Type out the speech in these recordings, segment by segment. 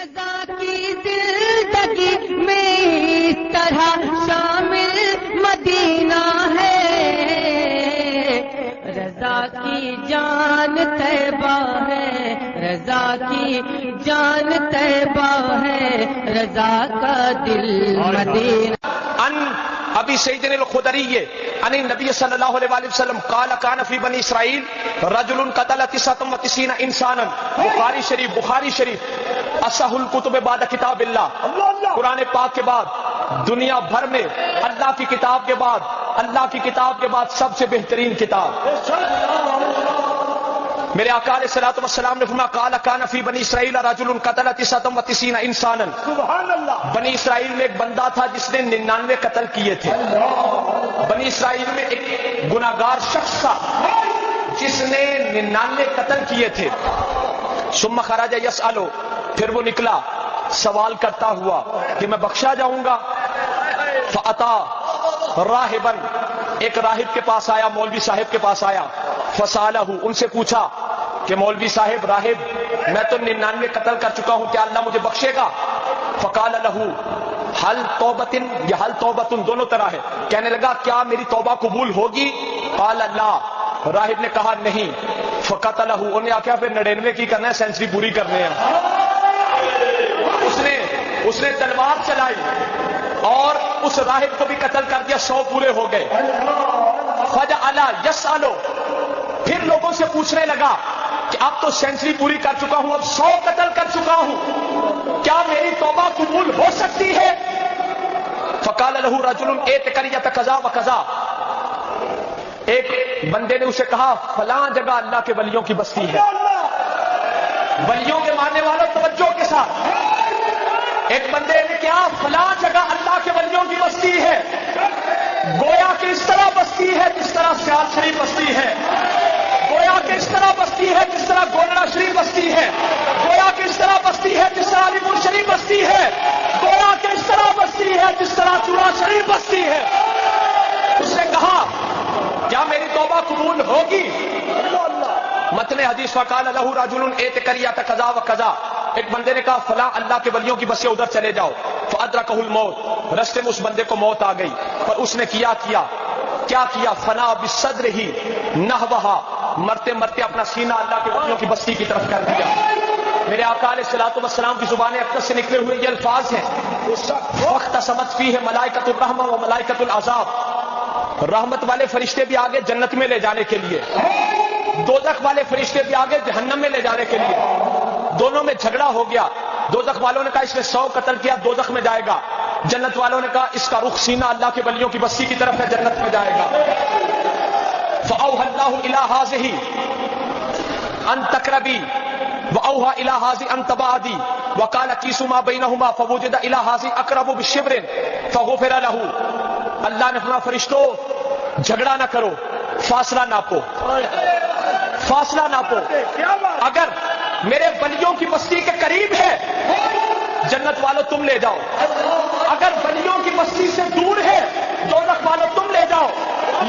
رضا کی زندگی میں اس طرح شامل مدینہ ہے، رضا کی جان طیبہ ہے، رضا کی جان طیبہ ہے، رضا کا دل مدینہ۔ ان ابی سعید الخدری ان النبی صلی اللہ علیہ وآلہ وسلم قال کان فی بنی اسرائیل رجل قتل 99 انسانا، بخاری شریف اصح الکتب بعد کتاب اللہ، قرآن پاک کے بعد دنیا بھر میں اللہ کی کتاب کے بعد سب سے بہترین کتاب۔ میرے آقا علیہ الصلوۃ والسلام نے فرمایا قال کان فی بنی اسرائیل رجل قتل 99 انسانا، بنی اسرائیل میں ایک بندہ تھا جس نے 99 قتل کیے تھے۔ بنی اسرائیل میں ایک گناہگار شخص تھا جس نے 99 قتل کیے تھے۔ ثم خرج یسأل، پھر وہ نکلا سوال کرتا ہوا کہ میں بخشا جاؤں گا۔ فاتا راہبا، ایک راہب کے پاس آیا، مولوی صاحب کے پاس آیا۔ فسالہ، ان سے پوچھا کہ مولوی صاحب، راہب، میں تو 99 قتل کر چکا ہوں، کیا اللہ مجھے بخشے گا؟ فقال لہ حل توبۃ، یا حل توبۃ دونوں طرح ہے، کہنے لگا کیا میری توبہ قبول ہوگی؟ قال لا، راہب نے کہا نہیں۔ فقتلہ، انہوں نے کیا پھر 99 کی کرنا ہے، سینچری پوری کرنے ہیں۔ اس نے تلوار چلائی اور اس راہب کو بھی قتل کر دیا، 100 پورے ہو گئے۔ فجعل یسأل، پھر لوگوں سے پوچھنے لگا کہ اب تو سینچری پوری کر چکا ہوں، اب 100 قتل کر چکا ہوں، کیا میری توبہ قبول ہو سکتی ہے؟ فقال له رجل ائت قرية كذا وكذا، ایک بندے نے اسے کہا فلاں جگہ اللہ کے ولیوں کی بستی ہے۔ ولیوں کے ماننے والوں توجہ کے ساتھ، ایک بندے نے کہا فلاں جگہ اللہ کے ولیوں کی بستی ہے، گویا کہ اس طرح بستی ہے جس طرح سیال شریف بستی ہے، گویا کہ اس طرح بستی ہے جس طرح گولڑا شریف بستی ہے، گویا کہ اس طرح بستی ہے جس طرح علی پور شریف بستی ہے، گویا کہ اس طرح بستی ہے جس طرح چورا شریف بستی ہے۔ اس نے کہا کیا میری توبہ قبول ہوگی؟ متن حدیث فقال لہ رجل ائت قرية كذا وكذا، ایک بندے نے کہا فلاں اللہ کے ولیوں کی بستی ادھر چلے جاؤ۔ فادرکہ الموت، رستے میں اس بندے کو موت آ گئی، پر اس نے کیا فنا بصدرہ نحوہا، مرتے مرتے اپنا سینہ اللہ کے ولیوں کی بستی کی طرف کر دیا۔ میرے آقا علیہ الصلوۃ والسلام کی زبان اقدس سے نکلے ہوئے یہ الفاظ ہیں، واختصمت فیہ ملائکۃ الرحمہ و ملائکۃ العذاب، رحمت والے فرشتے بھی آگے جنت میں لے جانے کے لیے، دوزخ والے فرشتے بھی آگے جہنم میں لے جانے کے لیے۔ دونوں میں جھگڑا ہو گیا، دوزخ والوں نے کہا اس نے 100 قتل کیا، دوزخ میں جائے گا، جنت والوں نے کہا اس کا رخ سینہ اللہ کے ولیوں کی بستی کی طرف ہے، جنت میں جائے گا۔ فأوحى الله إلى هذه أن تقربي وأوحى إلى هذه أن تبعدي وقال قيسوا ما بينهما فوجد إلى هذه أقرب بشبر فغفر له۔ اللہ نے فرمایا فرشتوں جھگڑا نہ کرو، فاصلہ ناپو، فاصلہ ناپو، اگر میرے ولیوں کی بستی کے قریب ہے جنت والوں تم لے جاؤ، اگر ولیوں کی بستی سے دور ہے دوزخ والوں تم لے جاؤ۔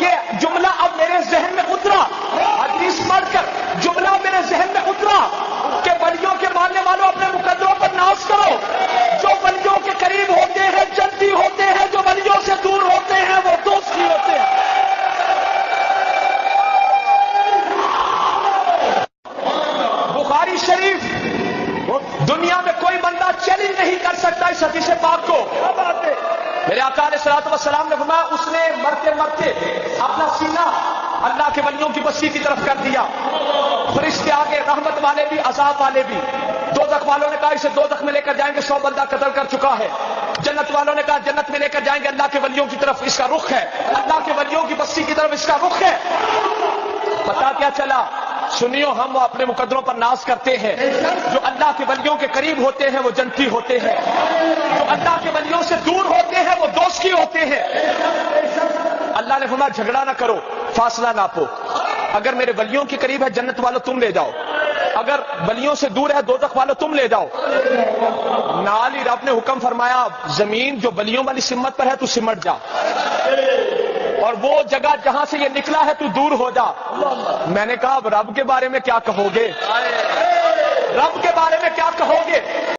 یہ جملہ اب میرے ذہن میں اترا، حدیث پڑھ کر جملہ میرے ذہن میں اترا کہ ولیوں کے ماننے والوں اپنے مقدروں پر ناز کرو، جو ولیوں کے قریب ہوتے ہیں جنتی ہوتے ہیں، جو ولیوں سے دور ہوتے ہیں وہ دوستی ہوتے ہیں۔ بخاری شریف، دنیا میں کوئی بندہ چیلنج نہیں کر سکتا اس حدیث پاک کو۔ میرے آقا علیہ الصلوۃ والسلام نے فرمایا اس نے مرتے مرتے اپنا سینہ اللہ کے ولیوں کی بستی کی طرف کر دیا۔ فرشتے آگے، رحمت والے بھی عذاب والے بھی۔ دوزخ والوں نے کہا اسے دوزخ میں لے کر جائیں گے، 100 بندہ قتل کر چکا ہے۔ جنت والوں نے کہا جنت میں لے کر جائیں گے، اللہ کے ولیوں کی طرف اس کا رخ ہے، اللہ کے ولیوں کی بستی کی طرف اس کا رخ ہے۔ پتا کیا چلا؟ سنیو، ہم اپنے مقدروں پر ناز کرتے ہیں، جو اللہ کے ولیوں کے قریب ہوتے ہیں وہ جنتی ہوتے ہیں، جو اللہ کے ولیوں سے دور ہوتے ہیں وہ دوستی ہوتے ہیں۔ اللہ نے فرمایا جھگڑا نہ کرو، فاصلہ ناپو، اگر میرے ولیوں کے قریب ہے جنت والوں تم لے جاؤ، اگر ولیوں سے دور ہے دوزخ والوں تم لے جاؤ۔ نال ہی رب نے حکم فرمایا زمین جو ولیوں والی سمت پر ہے تو سمٹ جا، اور وہ جگہ جہاں سے یہ نکلا ہے تو دور ہو جا۔ میں نے کہا اب رب کے بارے میں کیا کہو گے، رب کے بارے میں کیا کہو گے؟